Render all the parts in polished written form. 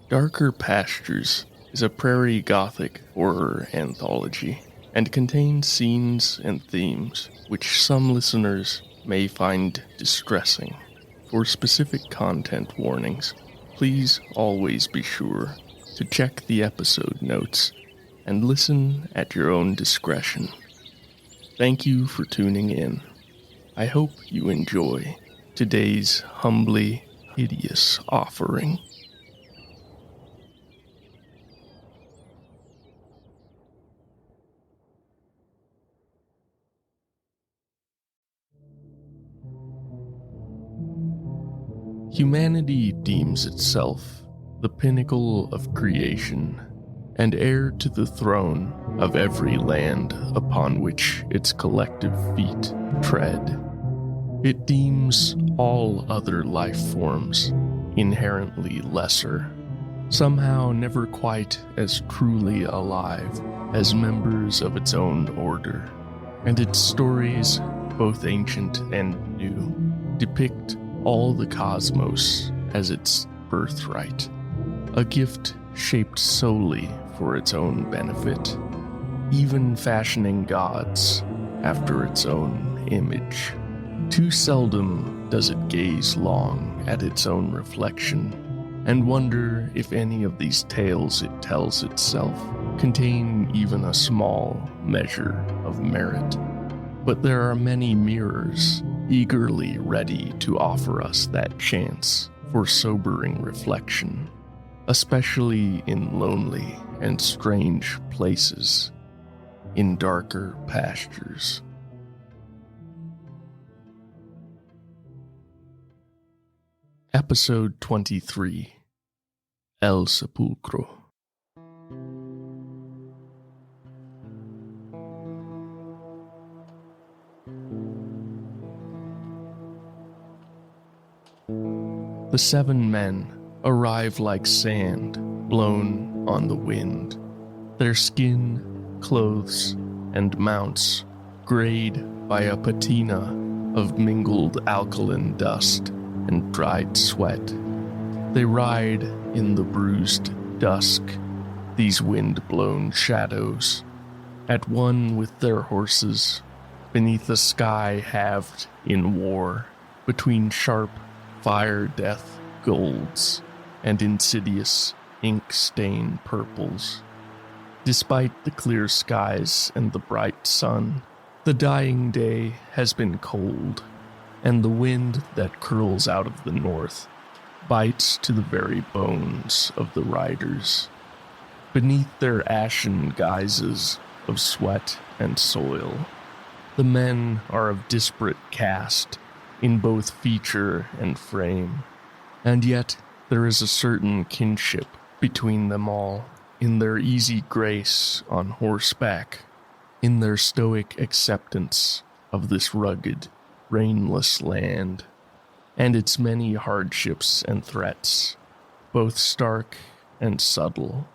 Darker Pastures is a prairie gothic horror anthology and contains scenes and themes which some listeners may find distressing. For specific content warnings, please always be sure to check the episode notes and listen at your own discretion. Thank you for tuning in. I hope you enjoy today's humbly hideous offering. Humanity deems itself the pinnacle of creation and heir to the throne of every land upon which its collective feet tread. It deems all other life forms inherently lesser, somehow never quite as truly alive as members of its own order, and its stories, both ancient and new, depict all the cosmos as its birthright, a gift shaped solely for its own benefit, even fashioning gods after its own image. Too seldom does it gaze long at its own reflection and wonder if any of these tales it tells itself contain even a small measure of merit. But there are many mirrors eagerly ready to offer us that chance for sobering reflection, especially in lonely and strange places, in darker pastures. Episode 23, El Sepulcro. The 7 men arrive like sand blown on the wind, their skin, clothes, and mounts grayed by a patina of mingled alkaline dust and dried sweat. They ride in the bruised dusk, these wind-blown shadows, at one with their horses, beneath a sky halved in war, between sharp fire-death golds and insidious ink-stained purples. Despite the clear skies and the bright sun, the dying day has been cold, and the wind that curls out of the north bites to the very bones of the riders. Beneath their ashen guises of sweat and soil, the men are of disparate cast in both feature and frame, and yet there is a certain kinship between them all, in their easy grace on horseback, in their stoic acceptance of this rugged, rainless land, and its many hardships and threats, both stark and subtle.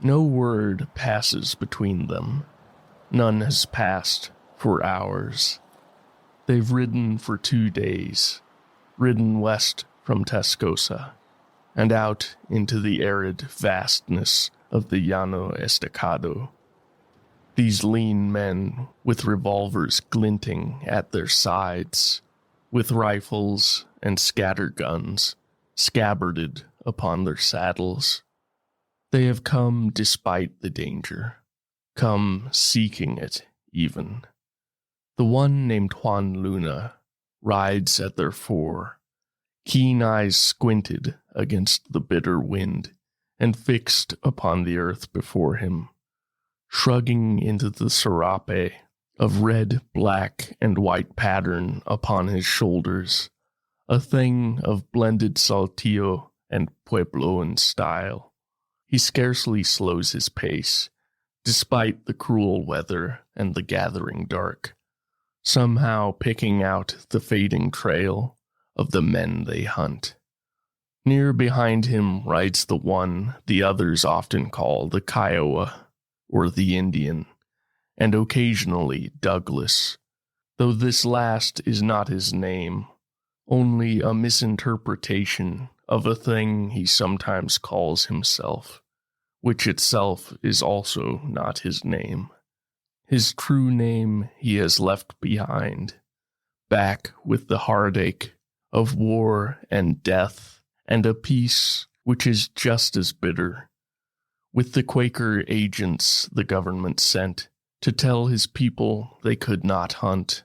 No word passes between them. None has passed for hours. They've ridden for 2 days, ridden west from Tascosa, and out into the arid vastness of the Llano Estacado. These lean men, with revolvers glinting at their sides, with rifles and scatterguns scabbarded upon their saddles. They have come despite the danger, come seeking it even. The one named Juan Luna rides at their fore, keen eyes squinted against the bitter wind and fixed upon the earth before him, shrugging into the serape of red, black, and white pattern upon his shoulders, a thing of blended Saltillo and Puebloan style. He scarcely slows his pace, despite the cruel weather and the gathering dark, somehow picking out the fading trail of the men they hunt. Near behind him rides the one the others often call the Kiowa, or the Indian, and occasionally Douglas, though this last is not his name, only a misinterpretation of a thing he sometimes calls himself, which itself is also not his name. His true name he has left behind, back with the heartache of war and death, and a peace which is just as bitter, with the Quaker agents the government sent to tell his people they could not hunt,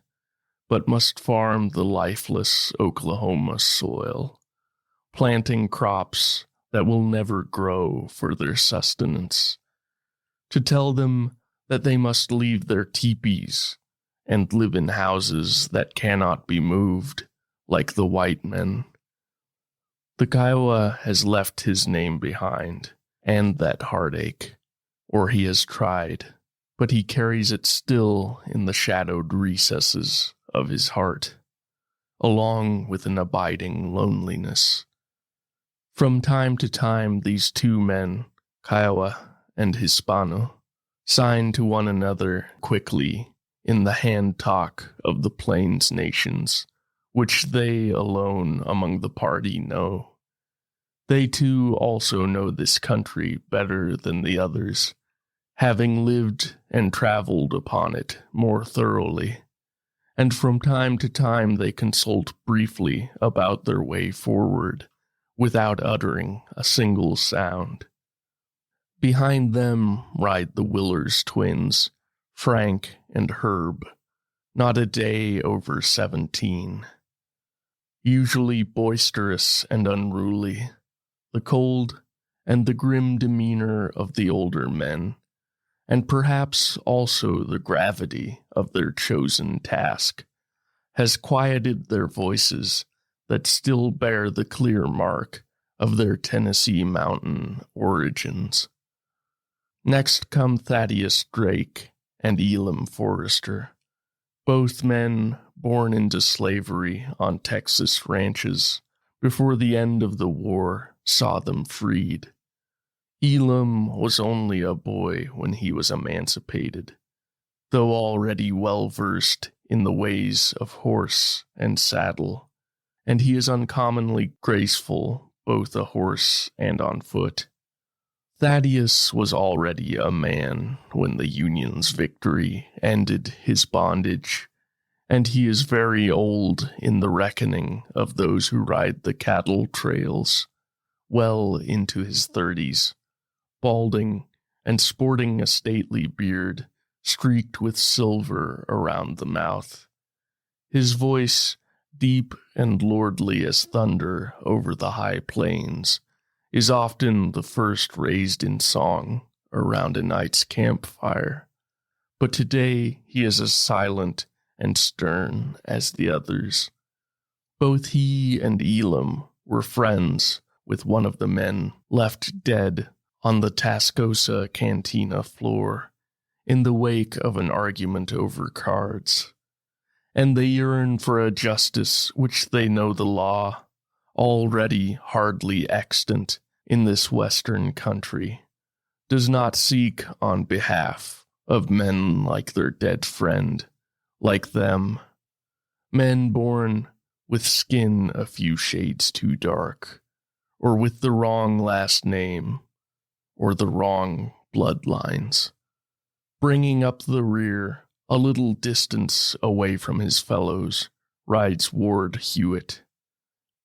but must farm the lifeless Oklahoma soil, planting crops that will never grow for their sustenance, to tell them that they must leave their teepees and live in houses that cannot be moved, like the white men. The Kiowa has left his name behind, and that heartache, or he has tried, but he carries it still in the shadowed recesses of his heart, along with an abiding loneliness. From time to time, these two men, Kiowa and Hispano, sign to one another quickly in the hand talk of the Plains nations, which they alone among the party know. They too also know this country better than the others, having lived and traveled upon it more thoroughly, and from time to time they consult briefly about their way forward, without uttering a single sound. Behind them ride the Willers twins, Frank and Herb, not a day over 17. Usually boisterous and unruly, the cold and the grim demeanor of the older men, and perhaps also the gravity of their chosen task, has quieted their voices that still bear the clear mark of their Tennessee mountain origins. Next come Thaddeus Drake and Elam Forrester, both men born into slavery on Texas ranches before the end of the war saw them freed. Elam was only a boy when he was emancipated, though already well versed in the ways of horse and saddle, and he is uncommonly graceful both ahorse and on foot. Thaddeus was already a man when the Union's victory ended his bondage, and he is very old in the reckoning of those who ride the cattle trails, well into his 30s, balding and sporting a stately beard streaked with silver around the mouth. His voice, deep and lordly as thunder over the high plains, is often the first raised in song around a night's campfire, but today he is as silent and stern as the others. Both he and Elam were friends with one of the men left dead on the Tascosa cantina floor in the wake of an argument over cards, and they yearn for a justice which they know the law, already hardly extant in this western country, does not seek on behalf of men like their dead friend, like them, men born with skin a few shades too dark, or with the wrong last name, or the wrong bloodlines. Bringing up the rear, a little distance away from his fellows, rides Ward Hewitt.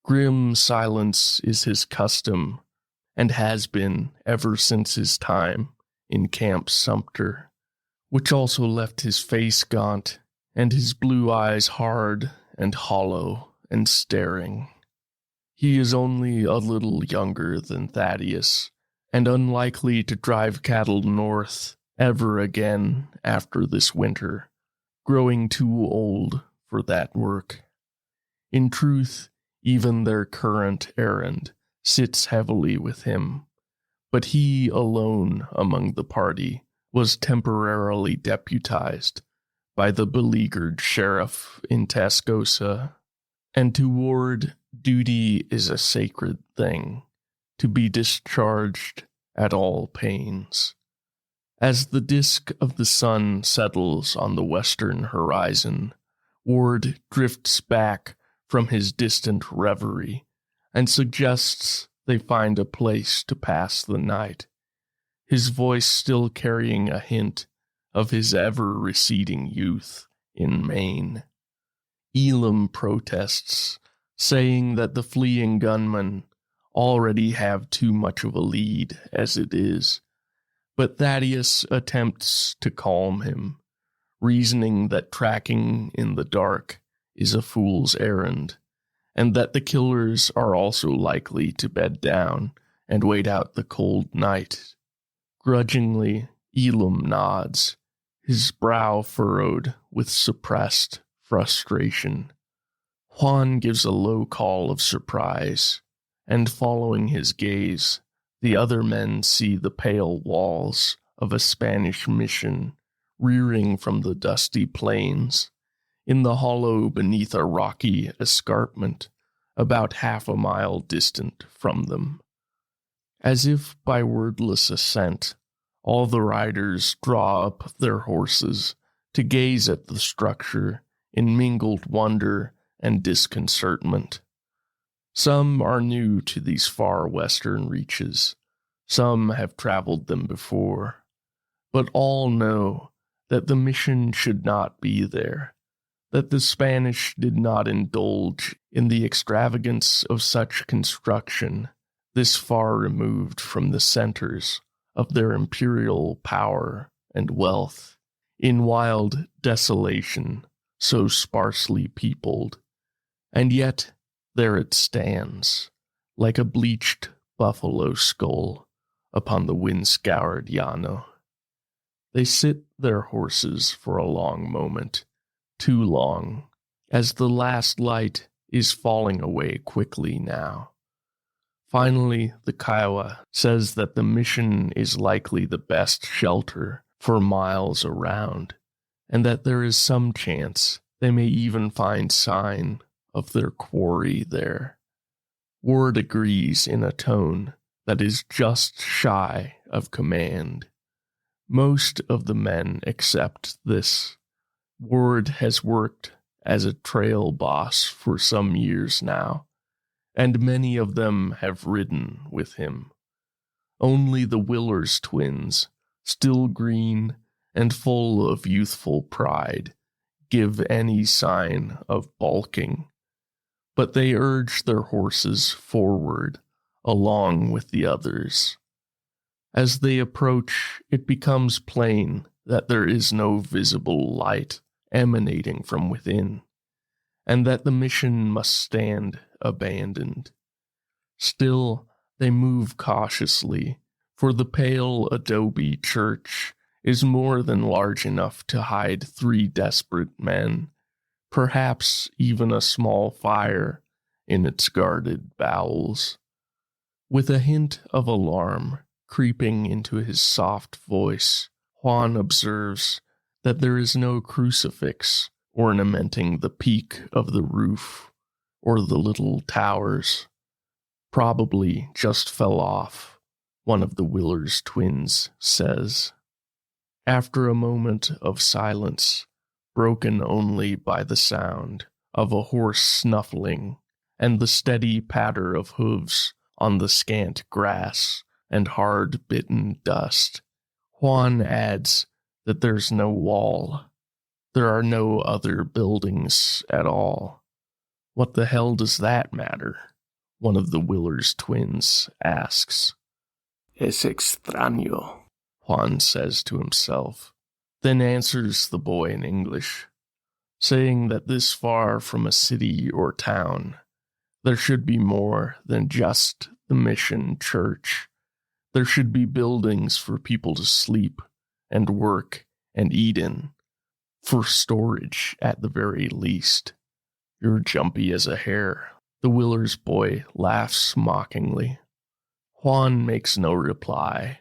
Grim silence is his custom, and has been ever since his time in Camp Sumter, which also left his face gaunt and his blue eyes hard and hollow and staring. He is only a little younger than Thaddeus, and unlikely to drive cattle north ever again after this winter, growing too old for that work. In truth, even their current errand sits heavily with him, but he alone among the party was temporarily deputized by the beleaguered sheriff in Tascosa, and to Ward duty is a sacred thing, to be discharged at all pains. As the disk of the sun settles on the western horizon, Ward drifts back from his distant reverie and suggests they find a place to pass the night, his voice still carrying a hint of his ever-receding youth in Maine. Elam protests, saying that the fleeing gunmen already have too much of a lead as it is, but Thaddeus attempts to calm him, reasoning that tracking in the dark is a fool's errand, and that the killers are also likely to bed down and wait out the cold night. Grudgingly, Elam nods, his brow furrowed with suppressed frustration. Juan gives a low call of surprise, and following his gaze, the other men see the pale walls of a Spanish mission rearing from the dusty plains, in the hollow beneath a rocky escarpment about half a mile distant from them. As if by wordless assent, all the riders draw up their horses to gaze at the structure in mingled wonder and disconcertment. Some are new to these far western reaches, some have traveled them before, but all know that the mission should not be there, that the Spanish did not indulge in the extravagance of such construction this far removed from the centers of their imperial power and wealth, in wild desolation so sparsely peopled. And yet there it stands, like a bleached buffalo skull upon the wind-scoured llano. They sit their horses for a long moment, too long, as the last light is falling away quickly now. Finally, the Kiowa says that the mission is likely the best shelter for miles around, and that there is some chance they may even find sign of their quarry there. Ward agrees in a tone that is just shy of command. Most of the men accept this. Ward has worked as a trail boss for some years now, and many of them have ridden with him. Only the Willers twins, still green and full of youthful pride, give any sign of balking, but they urge their horses forward along with the others. As they approach, it becomes plain that there is no visible light emanating from within, and that the mission must stand abandoned. Still, they move cautiously, for the pale adobe church is more than large enough to hide 3 desperate men, perhaps even a small fire in its guarded bowels. With a hint of alarm creeping into his soft voice, Juan observes that there is no crucifix ornamenting the peak of the roof or the little towers. Probably just fell off, one of the Willers twins says. After a moment of silence, broken only by the sound of a horse snuffling and the steady patter of hooves on the scant grass and hard-bitten dust, Juan adds that there's no wall. There are no other buildings at all. What the hell does that matter? One of the Willers twins asks. Es extraño, Juan says to himself, then answers the boy in English, saying that this far from a city or town, there should be more than just the mission church. There should be buildings for people to sleep and work and eat in, for storage at the very least. You're jumpy as a hare. The Willers boy laughs mockingly. Juan makes no reply.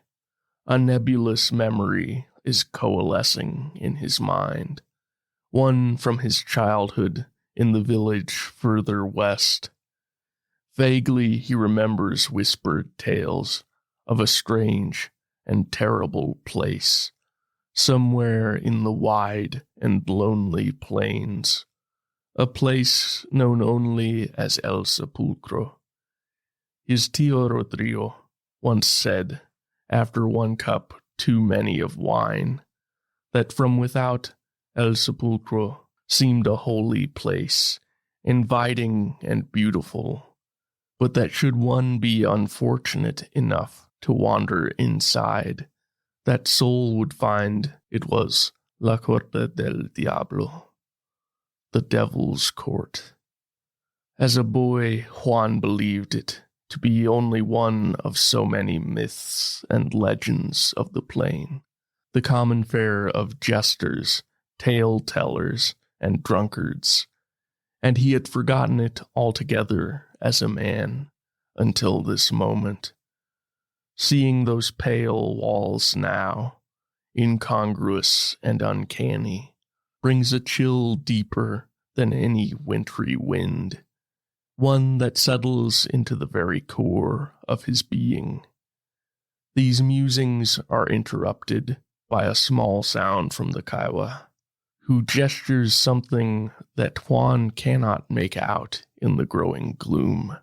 A nebulous memory is coalescing in his mind, one from his childhood in the village further west. Vaguely he remembers whispered tales of a strange and terrible place, somewhere in the wide and lonely plains, a place known only as El Sepulcro, His Tio Rodrigo once said, after one cup too many of wine, that from without El Sepulcro seemed a holy place, inviting and beautiful, but that should one be unfortunate enough to wander inside, that soul would find it was La Corte del Diablo, the devil's court. As a boy, Juan believed it to be only one of so many myths and legends of the plain, the common fare of jesters, tale-tellers, and drunkards, and he had forgotten it altogether as a man until this moment. Seeing those pale walls now, incongruous and uncanny, brings a chill deeper than any wintry wind, one that settles into the very core of his being. These musings are interrupted by a small sound from the Kiowa, who gestures something that Juan cannot make out in the growing gloom,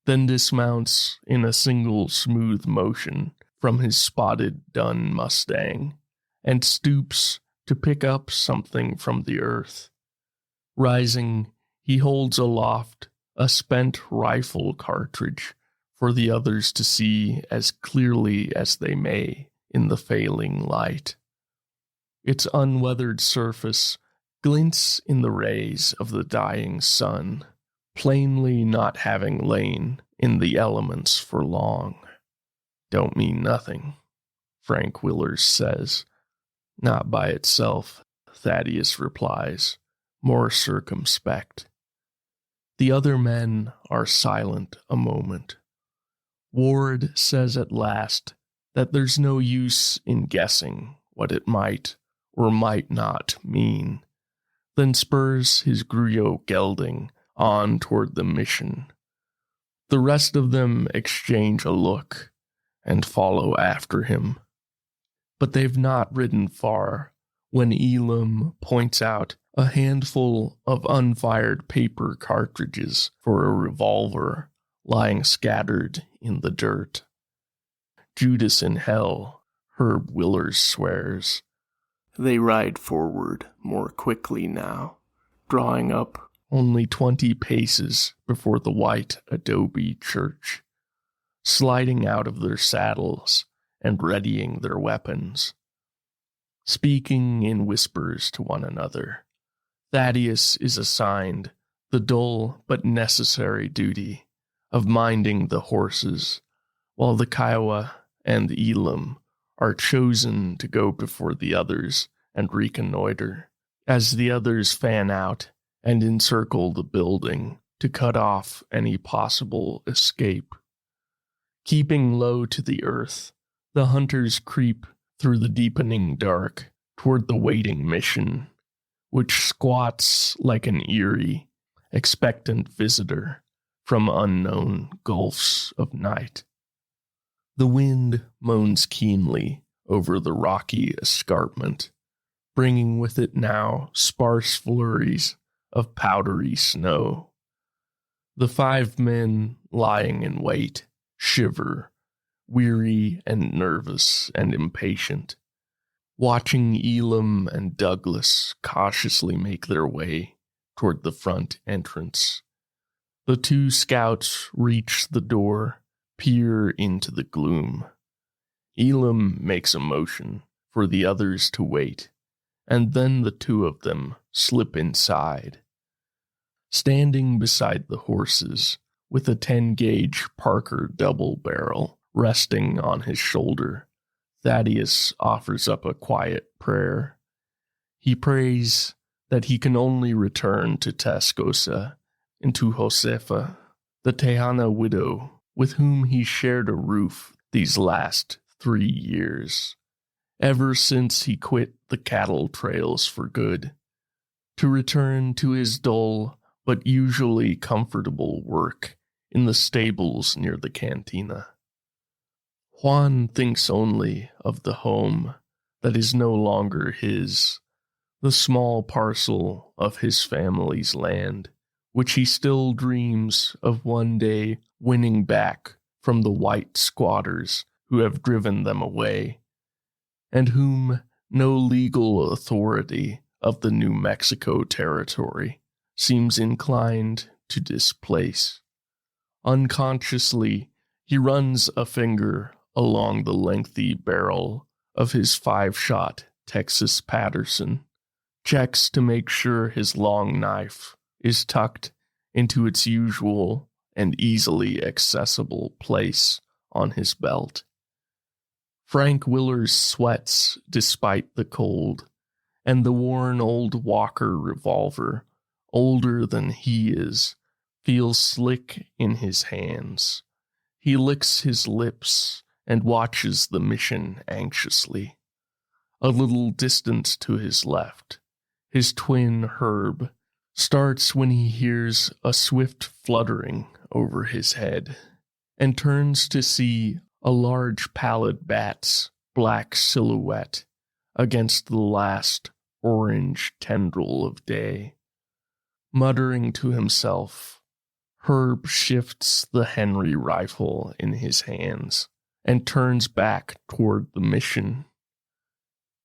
then dismounts in a single smooth motion from his spotted dun Mustang, and stoops to pick up something from the earth. Rising, he holds aloft a spent rifle cartridge for the others to see as clearly as they may in the failing light. Its unweathered surface glints in the rays of the dying sun, plainly not having lain in the elements for long. Don't mean nothing, Frank Willers says. Not by itself, Thaddeus replies, more circumspect. The other men are silent a moment. Ward says at last that there's no use in guessing what it might or might not mean, then spurs his Gruyot gelding on toward the mission. The rest of them exchange a look and follow after him. But they've not ridden far when Elam points out a handful of unfired paper cartridges for a revolver lying scattered in the dirt. Judas in hell, Herb Willers swears. They ride forward more quickly now, drawing up only 20 paces before the white adobe church, sliding out of their saddles and readying their weapons. Speaking in whispers to one another, Thaddeus is assigned the dull but necessary duty of minding the horses, while the Kiowa and Elam are chosen to go before the others and reconnoiter, as the others fan out and encircle the building to cut off any possible escape. Keeping low to the earth, the hunters creep through the deepening dark toward the waiting mission, which squats like an eerie, expectant visitor from unknown gulfs of night. The wind moans keenly over the rocky escarpment, bringing with it now sparse flurries of powdery snow. The 5 men lying in wait shiver, weary and nervous and impatient, watching Elam and Douglas cautiously make their way toward the front entrance. The 2 scouts reach the door, peer into the gloom. Elam makes a motion for the others to wait, and then the 2 of them slip inside. Standing beside the horses, with a 10-gauge Parker double barrel resting on his shoulder, Thaddeus offers up a quiet prayer. He prays that he can only return to Tascosa and to Josefa, the Tejana widow with whom he shared a roof these last 3 years, ever since he quit the cattle trails for good, to return to his dull but usually comfortable work in the stables near the cantina. Juan thinks only of the home that is no longer his, the small parcel of his family's land which he still dreams of one day winning back from the white squatters who have driven them away, and whom no legal authority of the New Mexico territory seems inclined to displace. Unconsciously, he runs a finger along the lengthy barrel of his 5-shot Texas Patterson, checks to make sure his long knife is tucked into its usual and easily accessible place on his belt. Frank Willers sweats despite the cold, and the worn old Walker revolver, older than he is, feels slick in his hands. He licks his lips and watches the mission anxiously. A little distance to his left, his twin Herb starts when he hears a swift fluttering over his head, and turns to see a large pallid bat's black silhouette against the last orange tendril of day. Muttering to himself, Herb shifts the Henry rifle in his hands and turns back toward the mission.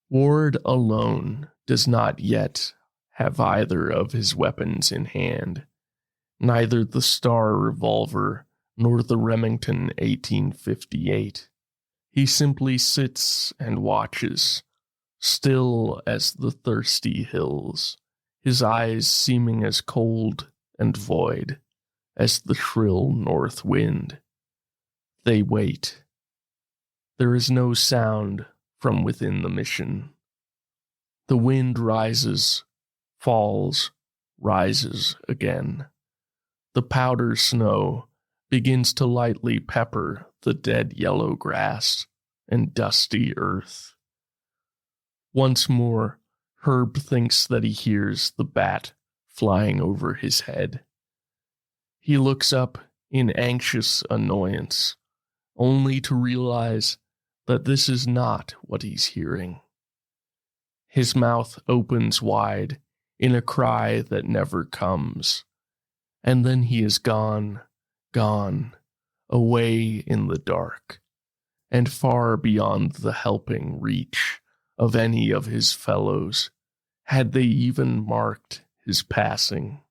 Ward alone does not yet have either of his weapons in hand, neither the Star revolver nor the Remington 1858. He simply sits and watches, still as the thirsty hills, his eyes seeming as cold and void as the shrill north wind. They wait. There is no sound from within the mission. The wind rises, falls, rises again. The powder snow begins to lightly pepper the dead yellow grass and dusty earth. Once more, Herb thinks that he hears the bat flying over his head. He looks up in anxious annoyance, only to realize that this is not what he's hearing. His mouth opens wide in a cry that never comes, and then he is gone, away in the dark, and far beyond the helping reach of any of his fellows, had they even marked his passing.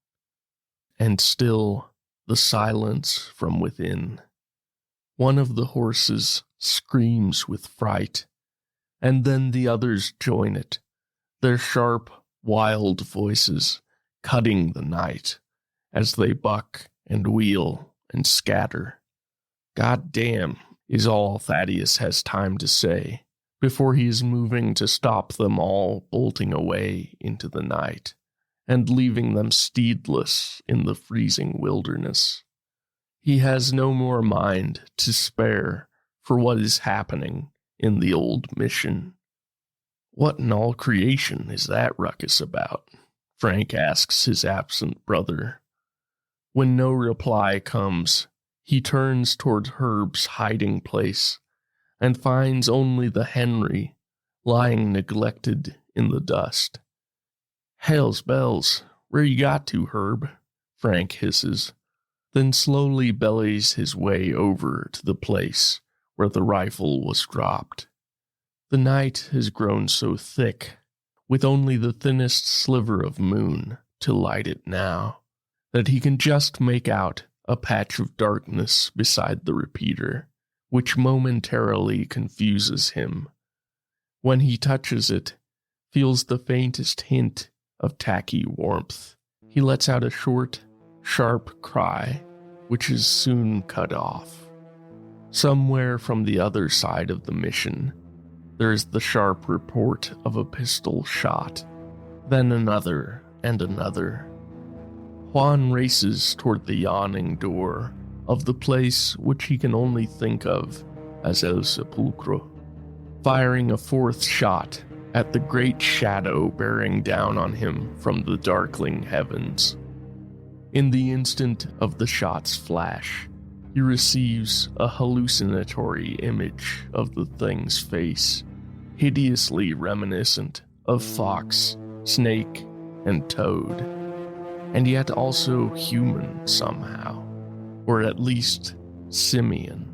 And still the silence from within. One of the horses screams with fright, and then the others join it, their sharp, wild voices cutting the night as they buck and wheel and scatter. "God damn," is all Thaddeus has time to say before he is moving to stop them all bolting away into the night and leaving them steedless in the freezing wilderness. He has no more mind to spare for what is happening in the old mission. "What in all creation is that ruckus about?" Frank asks his absent brother. When no reply comes, he turns toward Herb's hiding place and finds only the Henry lying neglected in the dust. "Hell's bells, where you got to, Herb?" Frank hisses, then slowly bellies his way over to the place where the rifle was dropped. The night has grown so thick, with only the thinnest sliver of moon to light it now, that he can just make out a patch of darkness beside the repeater, which momentarily confuses him. When he touches it, feels the faintest hint of tacky warmth, he lets out a short, sharp cry, which is soon cut off. Somewhere from the other side of the mission, there is the sharp report of a pistol shot, then another and another. Juan races toward the yawning door of the place which he can only think of as El Sepulcro, firing a fourth shot at the great shadow bearing down on him from the darkling heavens. In the instant of the shot's flash, he receives a hallucinatory image of the thing's face, hideously reminiscent of fox, snake, and toad. and yet also human somehow, or at least simian.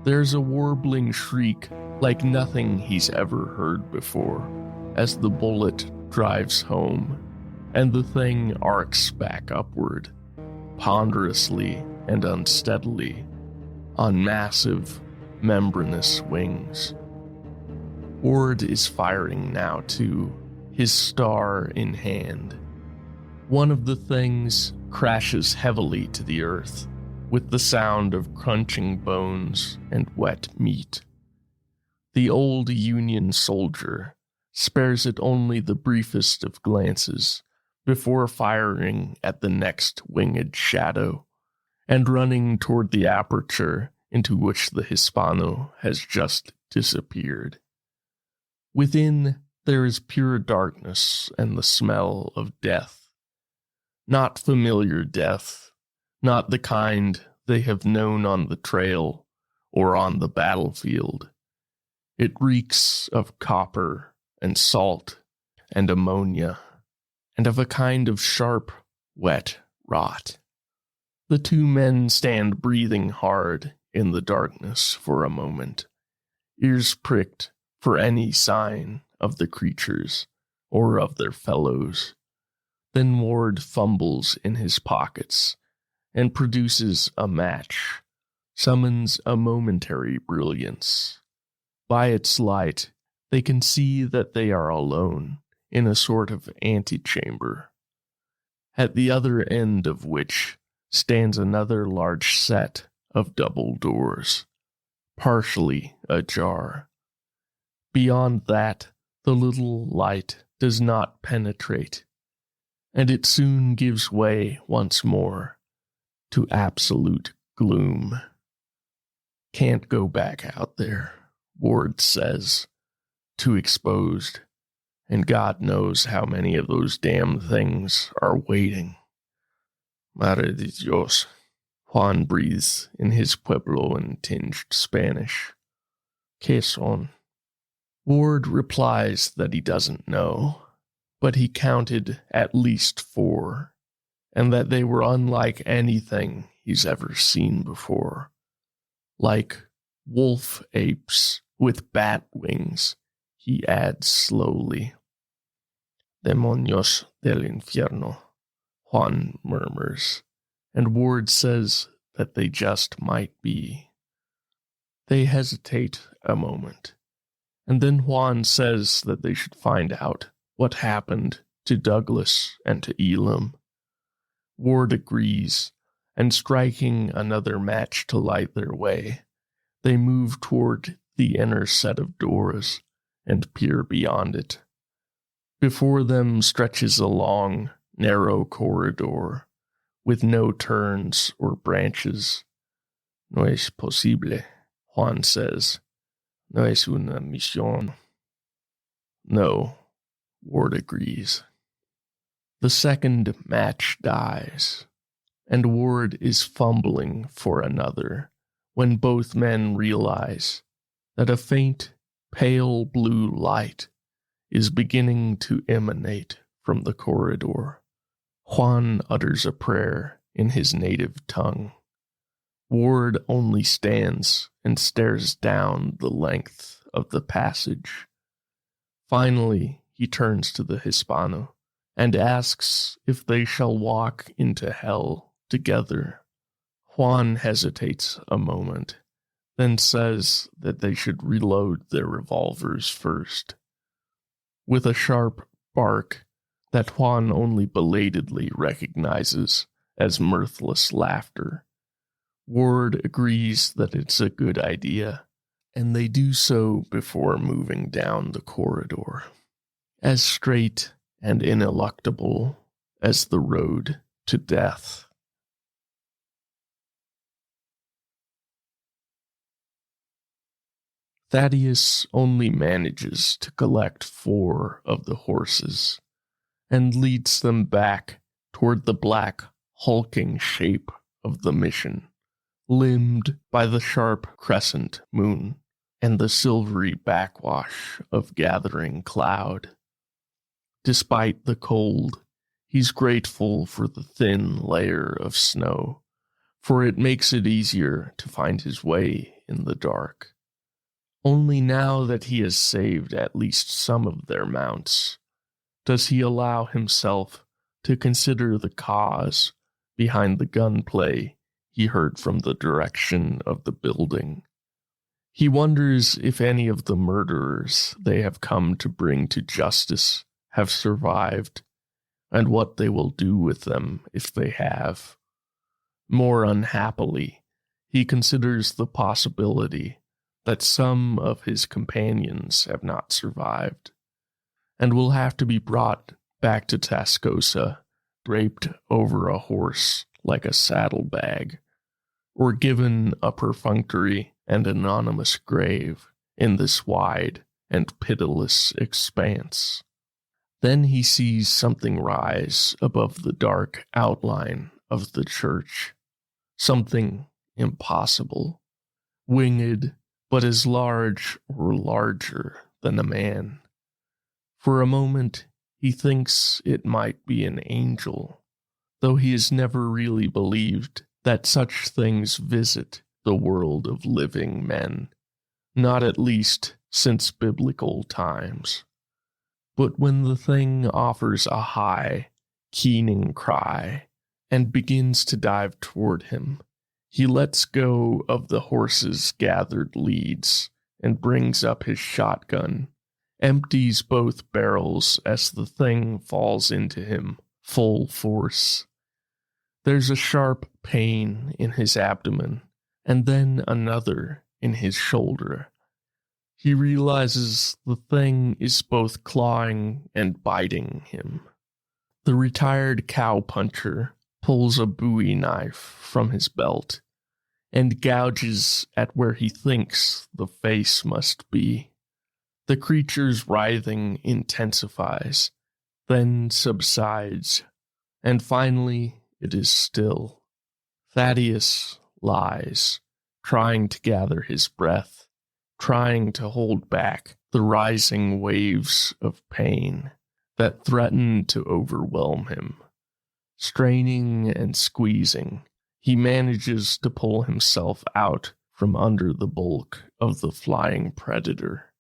There's a warbling shriek like nothing he's ever heard before as the bullet drives home, and the thing arcs back upward, ponderously and unsteadily, on massive, membranous wings. Ward is firing now too, his star in hand. One of the things crashes heavily to the earth, with the sound of crunching bones and wet meat. The old Union soldier spares it only the briefest of glances before firing at the next winged shadow and running toward the aperture into which the Hispano has just disappeared. Within, there is pure darkness and the smell of death. Not familiar death, not the kind they have known on the trail or on the battlefield. It reeks of copper and salt and ammonia, and of a kind of sharp, wet rot. The two men stand breathing hard in the darkness for a moment, ears pricked for any sign of the creatures or of their fellows. Then Ward fumbles in his pockets and produces a match, summons a momentary brilliance. By its light, they can see that they are alone in a sort of antechamber, at the other end of which stands another large set of double doors, partially ajar. Beyond that, the little light does not penetrate, and it soon gives way once more to absolute gloom. Can't go back out there, Ward says, too exposed, and God knows how many of those damn things are waiting. Madre de Dios, Juan breathes in his Puebloan-tinged Spanish. ¿Qué son? Ward replies that he doesn't know, but he counted at least 4, and that they were unlike anything he's ever seen before. Like wolf apes with bat wings, he adds slowly. Demonios del infierno, Juan murmurs, and Ward says that they just might be. They hesitate a moment, and then Juan says that they should find out what happened to Douglas and to Elam. Ward agrees, and striking another match to light their way, they move toward the inner set of doors and peer beyond it. Before them stretches a long, narrow corridor with no turns or branches. No es posible, Juan says. No es una misión. No, Ward agrees. The second match dies, and Ward is fumbling for another when both men realize that a faint, pale blue light is beginning to emanate from the corridor. Juan utters a prayer in his native tongue. Ward only stands and stares down the length of the passage. Finally, he turns to the Hispano and asks if they shall walk into hell together. Juan hesitates a moment, then says that they should reload their revolvers first. With a sharp bark that Juan only belatedly recognizes as mirthless laughter, Ward agrees that it's a good idea, and they do so before moving down the corridor, as straight and ineluctable as the road to death. Thaddeus only manages to collect 4 of the horses, and leads them back toward the black, hulking shape of the mission, limned by the sharp crescent moon and the silvery backwash of gathering cloud. Despite the cold, He's grateful for the thin layer of snow, for it makes it easier to find his way in the dark. Only now that he has saved at least some of their mounts, does he allow himself to consider the cause behind the gunplay he heard from the direction of the building. He wonders if any of the murderers they have come to bring to justice have survived, and what they will do with them if they have. More unhappily, he considers the possibility that some of his companions have not survived, and will have to be brought back to Tascosa, draped over a horse like a saddlebag, or given a perfunctory and anonymous grave in this wide and pitiless expanse. Then he sees something rise above the dark outline of the church, something impossible, winged but as large or larger than a man. For a moment, he thinks it might be an angel, though he has never really believed that such things visit the world of living men, not at least since biblical times. But when the thing offers a high, keening cry and begins to dive toward him, he lets go of the horse's gathered leads and brings up his shotgun, empties both barrels as the thing falls into him full force. There's a sharp pain in his abdomen, and then another in his shoulder. He realizes the thing is both clawing and biting him. The retired cowpuncher pulls a Bowie knife from his belt and gouges at where he thinks the face must be. The creature's writhing intensifies, then subsides, and finally it is still. Thaddeus lies, trying to gather his breath, trying to hold back the rising waves of pain that threaten to overwhelm him. Straining and squeezing, he manages to pull himself out from under the bulk of the flying predator.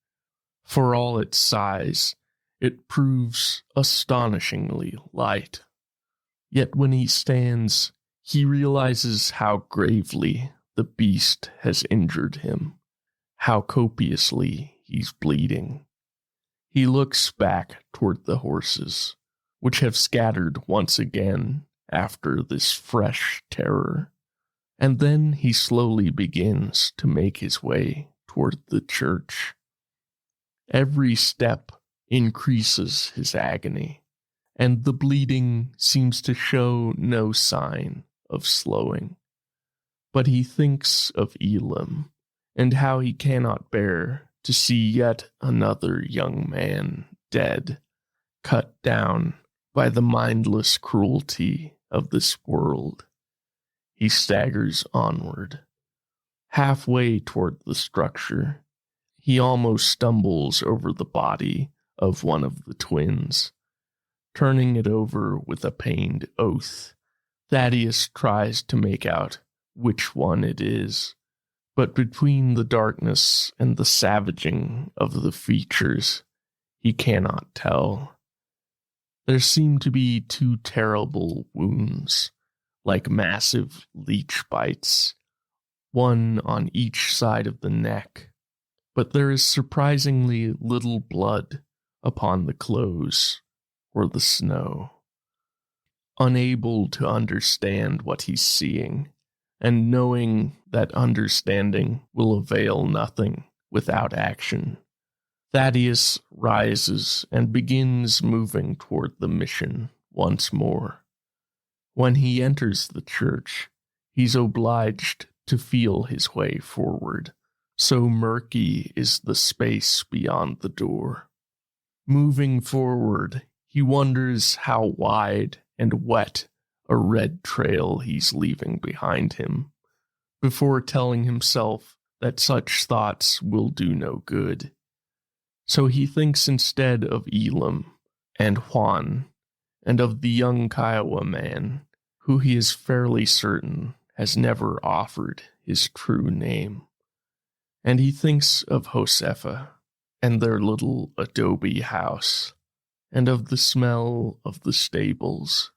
For all its size, it proves astonishingly light. Yet when he stands, he realizes how gravely the beast has injured him, how copiously he's bleeding. He looks back toward the horses, which have scattered once again after this fresh terror, and then he slowly begins to make his way toward the church. Every step increases his agony, and the bleeding seems to show no sign of slowing. But he thinks of Elam, and how he cannot bear to see yet another young man dead, cut down by the mindless cruelty of this world. He staggers onward. Halfway toward the structure, he almost stumbles over the body of one of the twins. Turning it over with a pained oath, Thaddeus tries to make out which one it is, but between the darkness and the savaging of the features, he cannot tell. There seem to be two terrible wounds, like massive leech bites, one on each side of the neck, but there is surprisingly little blood upon the clothes or the snow. Unable to understand what he's seeing, and knowing that understanding will avail nothing without action, Thaddeus rises and begins moving toward the mission once more. When he enters the church, he's obliged to feel his way forward, so murky is the space beyond the door. Moving forward, he wonders how wide and wet a red trail he's leaving behind him, before telling himself that such thoughts will do no good. So he thinks instead of Elam and Juan and of the young Kiowa man, who he is fairly certain has never offered his true name. And he thinks of Josefa and their little adobe house, and of the smell of the stables.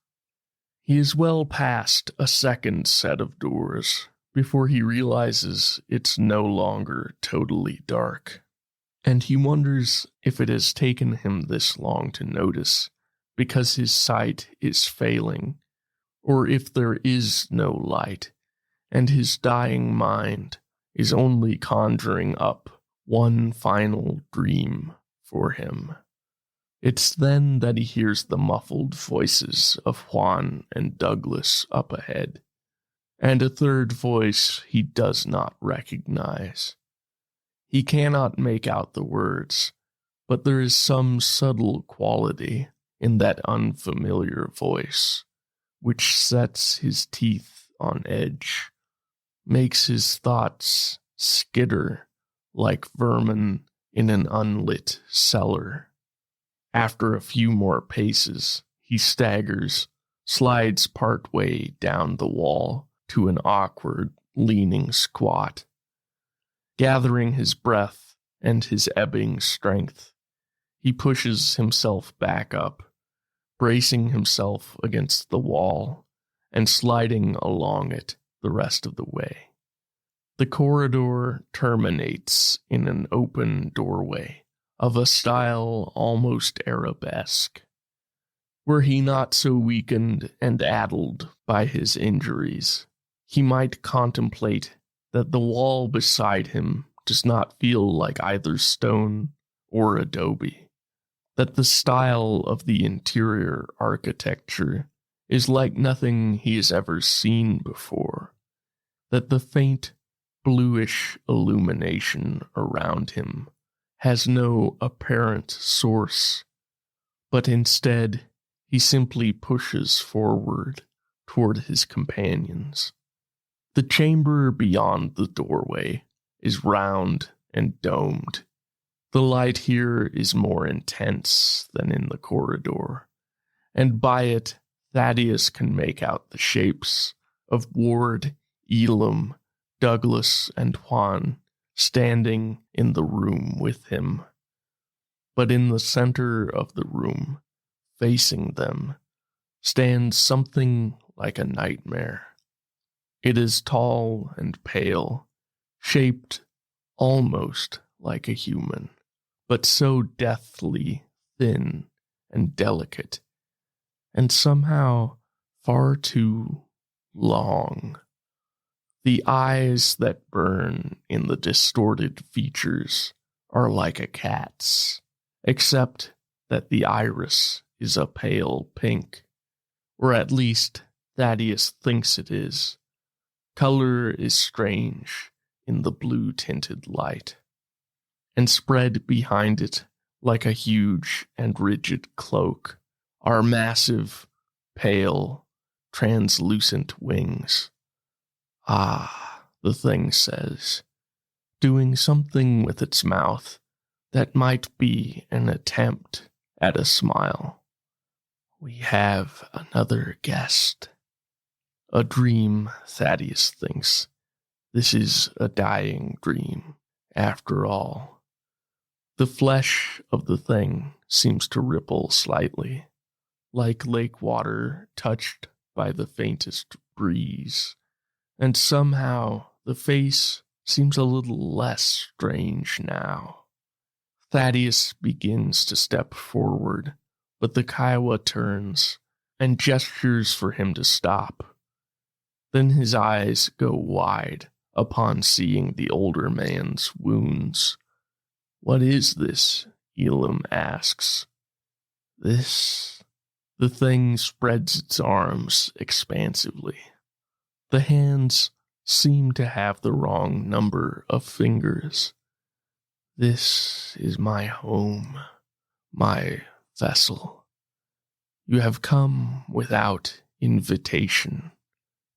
He is well past a second set of doors before he realizes it's no longer totally dark. And he wonders if it has taken him this long to notice because his sight is failing, or if there is no light, and his dying mind is only conjuring up one final dream for him. It's then that he hears the muffled voices of Juan and Douglas up ahead, and a third voice he does not recognize. He cannot make out the words, but there is some subtle quality in that unfamiliar voice, which sets his teeth on edge, makes his thoughts skitter like vermin in an unlit cellar. After a few more paces, he staggers, slides partway down the wall to an awkward, leaning squat. Gathering his breath and his ebbing strength, he pushes himself back up, bracing himself against the wall and sliding along it the rest of the way. The corridor terminates in an open doorway of a style almost Arabesque. Were he not so weakened and addled by his injuries, he might contemplate that the wall beside him does not feel like either stone or adobe, that the style of the interior architecture is like nothing he has ever seen before, that the faint bluish illumination around him has no apparent source, but instead he simply pushes forward toward his companions. The chamber beyond the doorway is round and domed. The light here is more intense than in the corridor, and by it Thaddeus can make out the shapes of Ward, Elam, Douglas, and Juan standing in the room with him. But in the center of the room, facing them, stands something like a nightmare. It is tall and pale, shaped almost like a human, but so deathly thin and delicate, and somehow far too long. The eyes that burn in the distorted features are like a cat's, except that the iris is a pale pink, or at least Thaddeus thinks it is. Color is strange in the blue-tinted light, and spread behind it like a huge and rigid cloak are massive, pale, translucent wings. Ah, the thing says, doing something with its mouth that might be an attempt at a smile. We have another guest. A dream, Thaddeus thinks. This is a dying dream, after all. The flesh of the thing seems to ripple slightly, like lake water touched by the faintest breeze. And somehow the face seems a little less strange now. Thaddeus begins to step forward, but the Kiowa turns and gestures for him to stop. Then his eyes go wide upon seeing the older man's wounds. "What is this?" Elam asks. "This?" The thing spreads its arms expansively. The hands seem to have the wrong number of fingers. "This is my home, my vessel. You have come without invitation,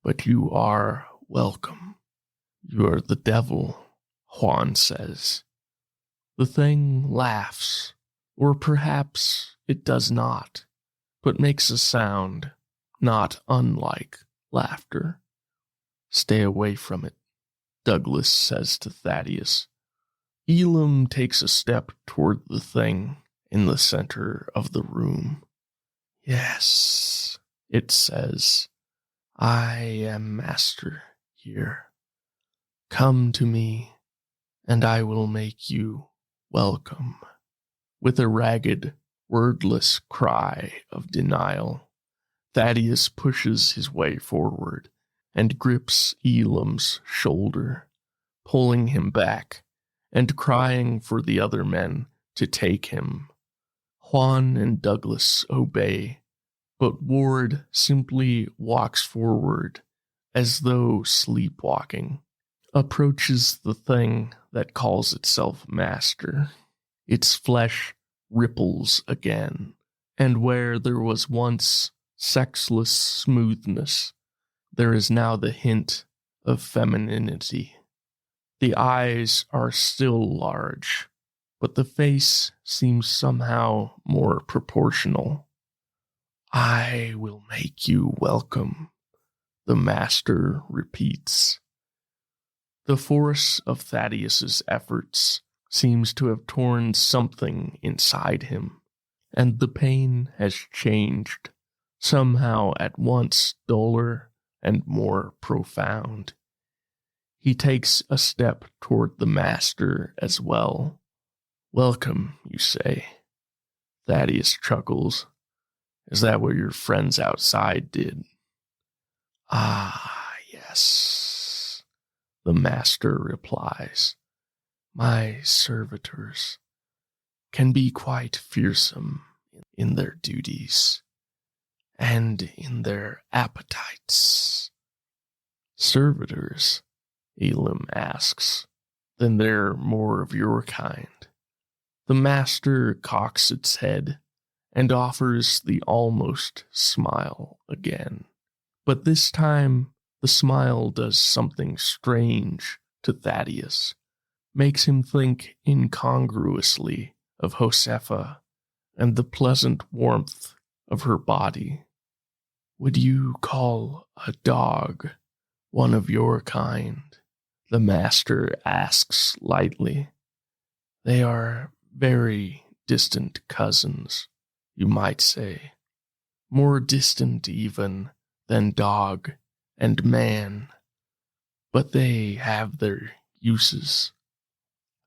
but you are welcome. You are the devil," Juan says. The thing laughs, or perhaps it does not, but makes a sound not unlike laughter. "Stay away from it," Douglas says to Thaddeus. Elam takes a step toward the thing in the center of the room. "Yes," it says, "I am master here. Come to me, and I will make you welcome." With a ragged, wordless cry of denial, Thaddeus pushes his way forward and grips Elam's shoulder, pulling him back and crying for the other men to take him. Juan and Douglas obey, but Ward simply walks forward as though sleepwalking, approaches the thing that calls itself master. Its flesh ripples again, and where there was once sexless smoothness, there is now the hint of femininity. The eyes are still large, but the face seems somehow more proportional. "I will make you welcome," the master repeats. The force of Thaddeus's efforts seems to have torn something inside him, and the pain has changed, somehow at once duller and more profound. He takes a step toward the master as well. "Welcome, you say?" Thaddeus chuckles. "Is that what your friends outside did?" "Ah, yes," the master replies. "My servitors can be quite fearsome in their duties and in their appetites." "Servitors?" Elam asks. "Then they're more of your kind." The master cocks its head and offers the almost smile again. But this time, the smile does something strange to Thaddeus, makes him think incongruously of Josefa and the pleasant warmth of her body. "Would you call a dog one of your kind?" the master asks lightly. "They are very distant cousins, you might say. More distant even than dog and man. But they have their uses.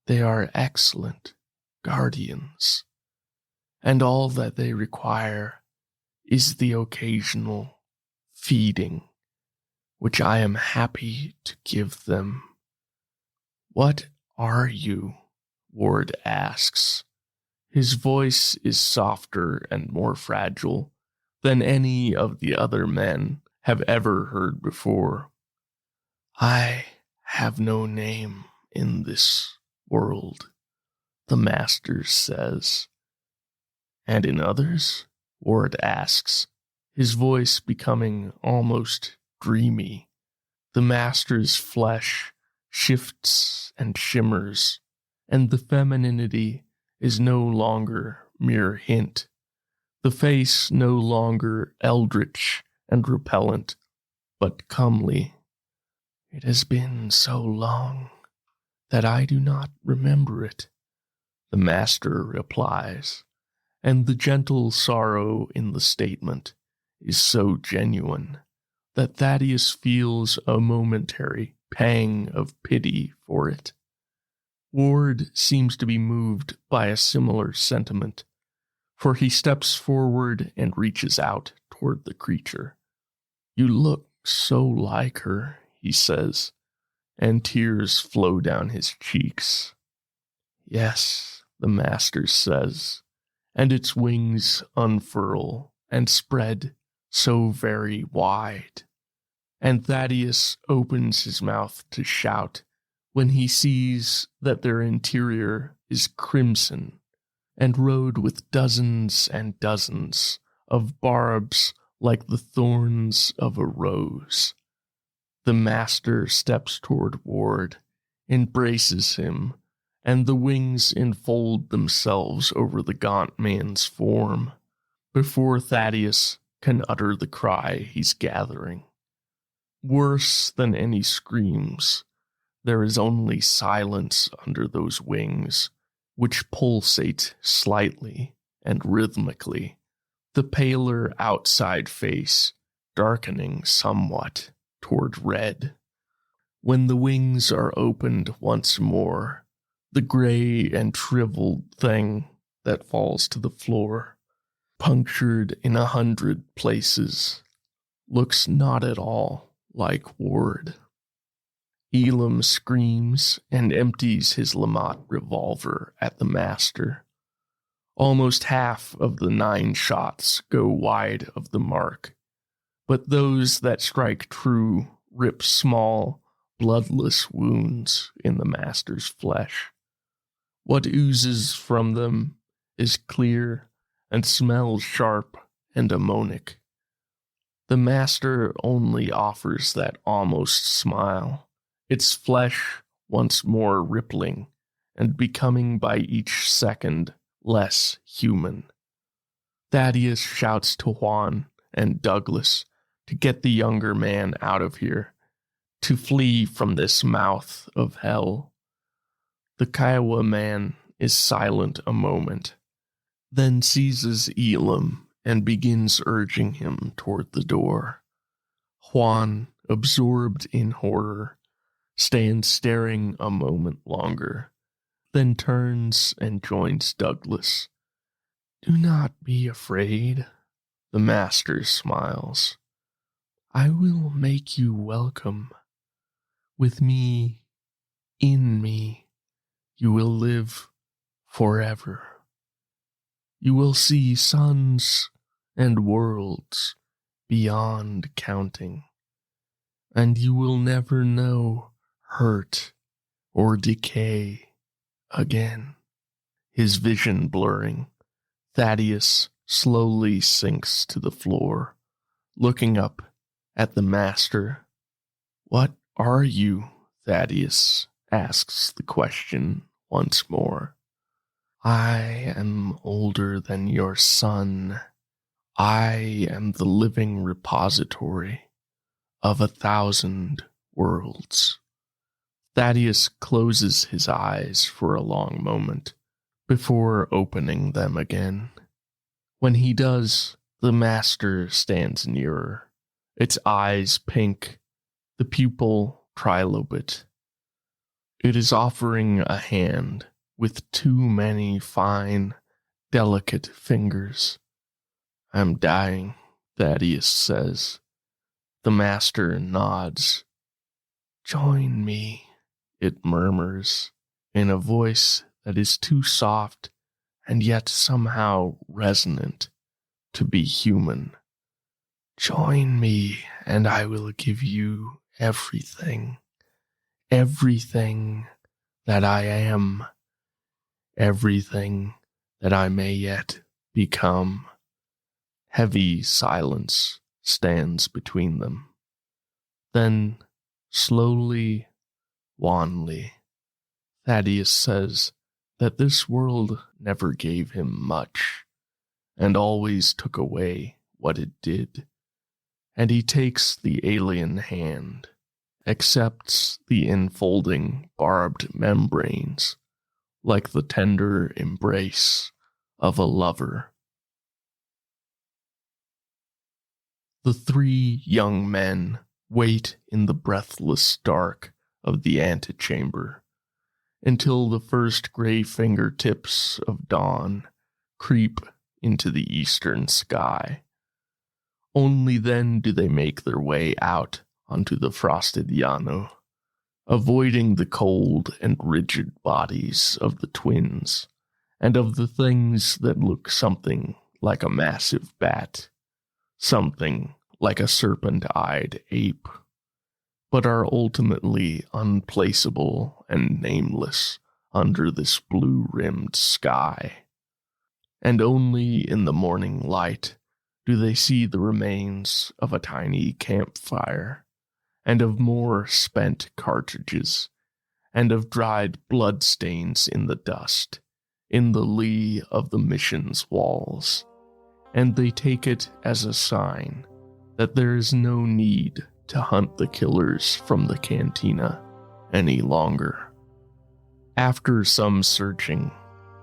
They are excellent guardians. And all that they require is the occasional feeding, which I am happy to give them." "What are you?" Ward asks. His voice is softer and more fragile than any of the other men have ever heard before. "I have no name in this world," the master says. "And in others?" Ward asks, his voice becoming almost dreamy. The master's flesh shifts and shimmers, and the femininity is no longer mere hint, the face no longer eldritch and repellent, but comely. "It has been so long that I do not remember it," the master replies, and the gentle sorrow in the statement is so genuine that Thaddeus feels a momentary pang of pity for it. Ward seems to be moved by a similar sentiment, for he steps forward and reaches out toward the creature. "You look so like her," he says, and tears flow down his cheeks. "Yes," the master says, and its wings unfurl and spread so very wide. And Thaddeus opens his mouth to shout when he sees that their interior is crimson and rode with dozens and dozens of barbs like the thorns of a rose. The master steps toward Ward, embraces him, and the wings enfold themselves over the gaunt man's form. before Thaddeus can utter the cry he's gathering. Worse than any screams, there is only silence under those wings, which pulsate slightly and rhythmically, the paler outside face darkening somewhat toward red. When the wings are opened once more, the gray and shriveled thing that falls to the floor, punctured in 100 places, looks not at all like Ward. Elam screams and empties his Lamont revolver at the master. Almost half of the 9 shots go wide of the mark, but those that strike true rip small, bloodless wounds in the master's flesh. What oozes from them is clear and smells sharp and ammonic. The master only offers that almost smile, its flesh once more rippling and becoming by each second less human. Thaddeus shouts to Juan and Douglas to get the younger man out of here, to flee from this mouth of hell. The Kiowa man is silent a moment, then seizes Elam and begins urging him toward the door. Juan, absorbed in horror, stands staring a moment longer, then turns and joins Douglas. "Do not be afraid," the master smiles. "I will make you welcome. With me, in me, you will live forever. You will see suns and worlds beyond counting, and you will never know hurt or decay again." His vision blurring, Thaddeus slowly sinks to the floor, looking up at the master. "What are you?" Thaddeus asks the question once more. "I am older than your son. I am the living repository of 1,000 worlds." Thaddeus closes his eyes for a long moment before opening them again. When he does, the master stands nearer, its eyes pink, the pupil trilobate. It is offering a hand with too many fine, delicate fingers. "I'm dying," Thaddeus says. The master nods. "Join me," it murmurs, in a voice that is too soft and yet somehow resonant to be human. "Join me, and I will give you everything. Everything that I am. Everything that I may yet become." Heavy silence stands between them. Then, slowly, wanly, Thaddeus says that this world never gave him much, and always took away what it did. And he takes the alien hand, accepts the enfolding barbed membranes, like the tender embrace of a lover. The 3 young men wait in the breathless dark of the antechamber until the first gray fingertips of dawn creep into the eastern sky. Only then do they make their way out onto the frosted llano, avoiding the cold and rigid bodies of the twins and of the things that look something like a massive bat, something like a serpent-eyed ape, but are ultimately unplaceable and nameless under this blue-rimmed sky. And only in the morning light do they see the remains of a tiny campfire, and of more spent cartridges, and of dried bloodstains in the dust, in the lee of the mission's walls, and they take it as a sign that there is no need to hunt the killers from the cantina any longer. After some searching,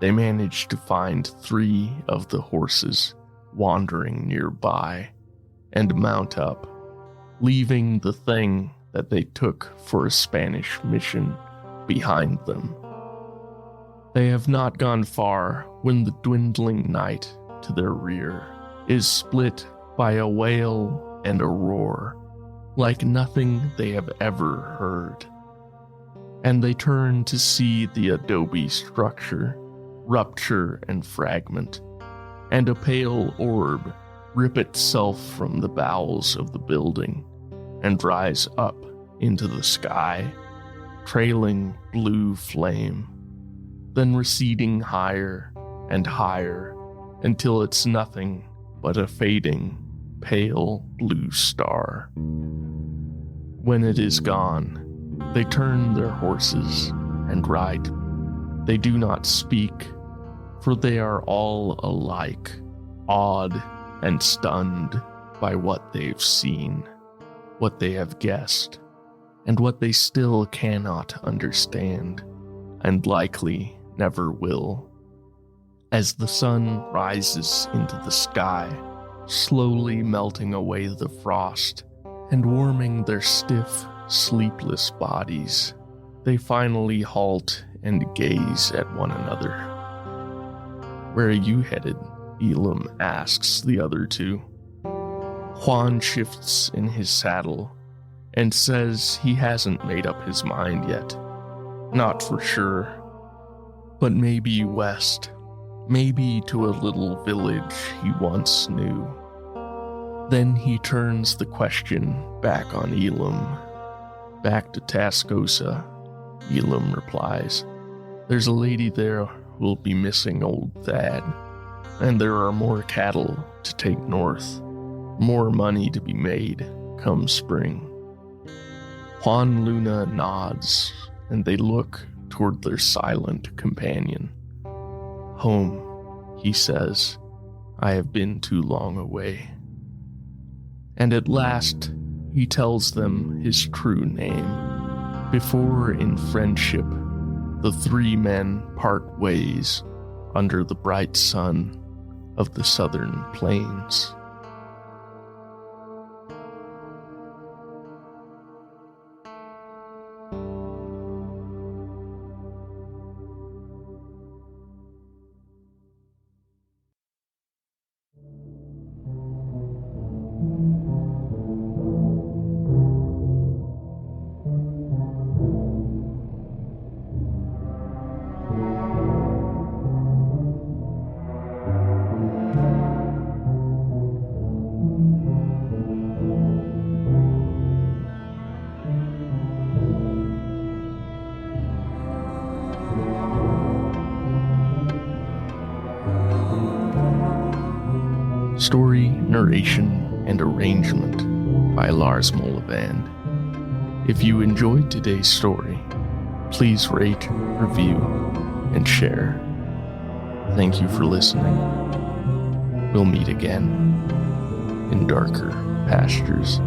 they manage to find 3 of the horses wandering nearby and mount up, leaving the thing that they took for a Spanish mission behind them. They have not gone far when the dwindling night to their rear is split by a wail and a roar like nothing they have ever heard. And they turn to see the adobe structure rupture and fragment, and a pale orb rip itself from the bowels of the building and rise up into the sky, trailing blue flame, then receding higher and higher until it's nothing but a fading, pale blue star. When it is gone, they turn their horses and ride. They do not speak, for they are all alike, awed and stunned by what they've seen, what they have guessed, and what they still cannot understand, and likely never will. As the sun rises into the sky, slowly melting away the frost and warming their stiff, sleepless bodies, they finally halt and gaze at one another. "Where are you headed?" Elam asks the other 2. Juan shifts in his saddle and says he hasn't made up his mind yet. Not for sure, but maybe west, maybe to a little village he once knew. Then he turns the question back on Elam. "Back to Tascosa," Elam replies. "There's a lady there who'll be missing old Thad, and there are more cattle to take north, more money to be made come spring." Juan Luna nods, and they look toward their silent companion. "Home," he says. "I have been too long away." And at last, he tells them his true name, before in friendship the 3 men part ways under the bright sun of the southern plains. Story, narration, and arrangement by Lars Molleband. If you enjoyed today's story, please rate, review, and share. Thank you for listening. We'll meet again in darker pastures.